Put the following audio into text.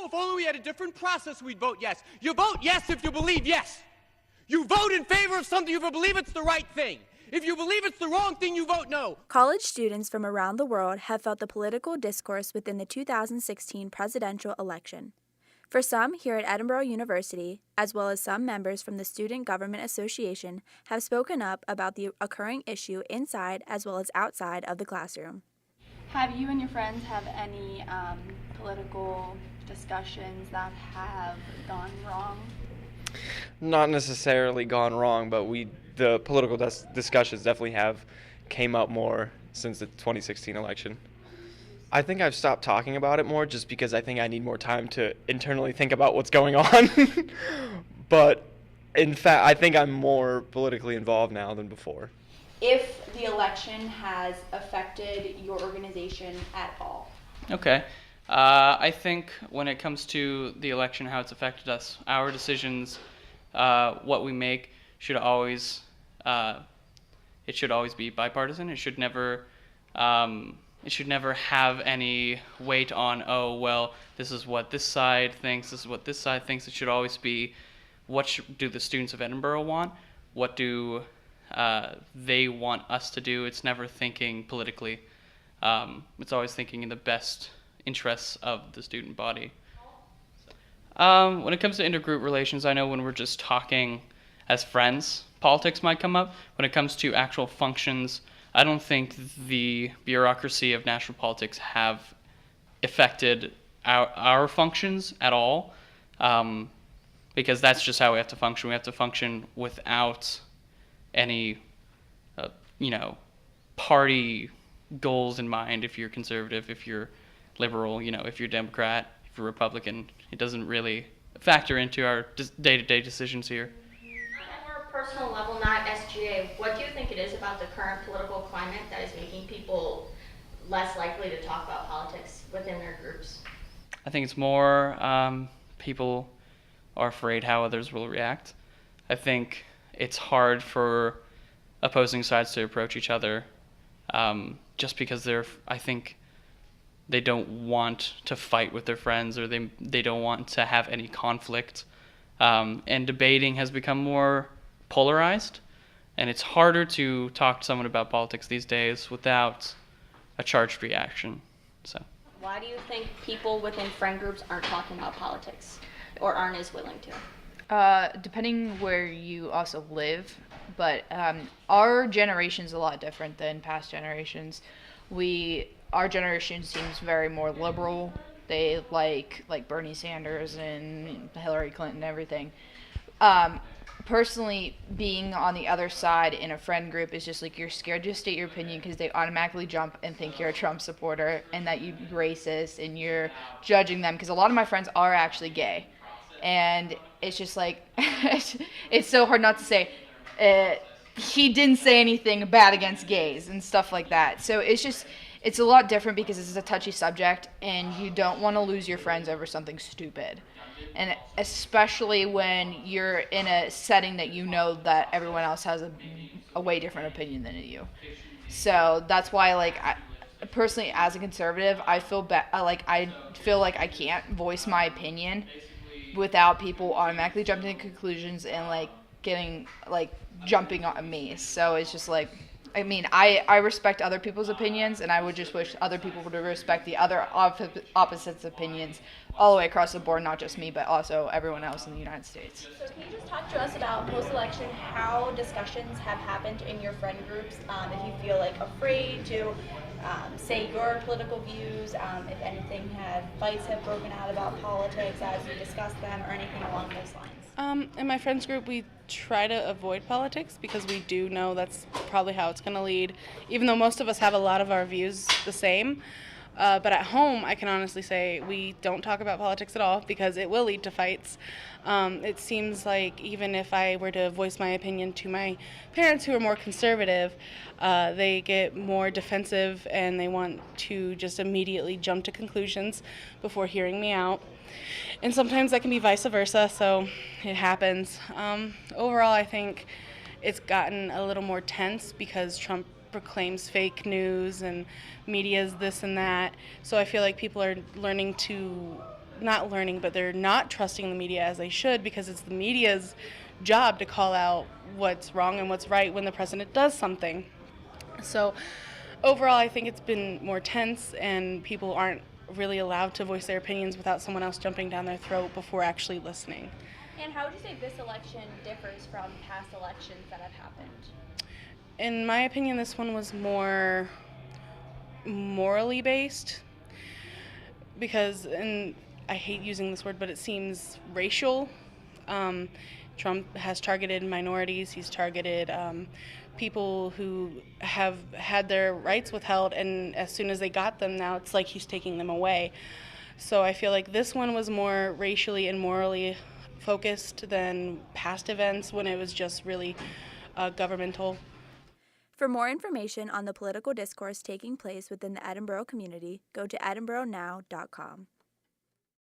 if only we had a different process, we'd vote yes. You vote yes if you believe yes. You vote in favor of something if you believe it's the right thing. If you believe it's the wrong thing, you vote no. College students from around the world have felt the political discourse within the 2016 presidential election. For some here at Edinboro University, as well as some members from the Student Government Association, have spoken up about the occurring issue inside as well as outside of the classroom. Have you and your friends have any political discussions that have gone wrong? Not necessarily gone wrong, but the political discussions definitely have came up more since the 2016 election. I think I've stopped talking about it more just because I think I need more time to internally think about what's going on. But in fact, I think I'm more politically involved now than before. If the election has affected your organization at all? Okay. I think when it comes to the election, how it's affected us, our decisions, what we make should always be bipartisan. It should never have any weight on, oh, well, this is what this side thinks, this is what this side thinks. It should always be, what do the students of Edinboro want? What do they want us to do? It's never thinking politically. It's always thinking in the best interests of the student body. When it comes to intergroup relations, I know when we're just talking as friends, politics might come up. When it comes to actual functions, I don't think the bureaucracy of national politics have affected our functions at all, because that's just how we have to function. We have to function without any, party goals in mind. If you're conservative, if you're liberal, if you're Democrat, if you're Republican, it doesn't really factor into our day-to-day decisions here. On a more personal level, not SGA, what do you think it is about the current political climate that is making people less likely to talk about politics within their groups? I think it's more people are afraid how others will react. I think it's hard for opposing sides to approach each other just because I think they don't want to fight with their friends, or they don't want to have any conflict. And debating has become more polarized, and it's harder to talk to someone about politics these days without a charged reaction. So, why do you think people within friend groups aren't talking about politics or aren't as willing to? Depending where you also live, but our generation's a lot different than past generations. Our generation seems very more liberal. They like Bernie Sanders and Hillary Clinton and everything. Personally, being on the other side in a friend group is just like you're scared to state your opinion because they automatically jump and think you're a Trump supporter and that you're racist and you're judging them, because a lot of my friends are actually gay. And it's just like, it's so hard not to say, he didn't say anything bad against gays and stuff like that. So it's a lot different because this is a touchy subject and you don't want to lose your friends over something stupid. And especially when you're in a setting that you know that everyone else has a way different opinion than you. So that's why, personally, as a conservative, I feel like I can't voice my opinion without people automatically jumping to conclusions and jumping on me. So it's just I respect other people's opinions, and I would just wish other people would respect the other opposites opinions all the way across the board, not just me, but also everyone else in the United States. So can you just talk to us about post-election, how discussions have happened in your friend groups, if you feel afraid to say your political views, if anything fights have broken out about politics as you discuss them, or anything along those lines? In my friends group, we try to avoid politics because we do know that's probably how it's going to lead, even though most of us have a lot of our views the same. But at home, I can honestly say we don't talk about politics at all because it will lead to fights. It seems like even if I were to voice my opinion to my parents who are more conservative, they get more defensive and they want to just immediately jump to conclusions before hearing me out. And sometimes that can be vice versa, so it happens. Overall, I think it's gotten a little more tense because Trump proclaims fake news and media's this and that. So I feel like people are learning to not learning, but they're not trusting the media as they should, because it's the media's job to call out what's wrong and what's right when the president does something. So overall, I think it's been more tense, and people aren't really allowed to voice their opinions without someone else jumping down their throat before actually listening. And how would you say this election differs from past elections that have happened? In my opinion, this one was more morally based, because, and I hate using this word, but it seems racial. Trump has targeted minorities. He's targeted people who have had their rights withheld, and as soon as they got them, now it's like he's taking them away. So I feel like this one was more racially and morally focused than past events when it was just really governmental. For more information on the political discourse taking place within the Edinboro community, go to edinboronow.com.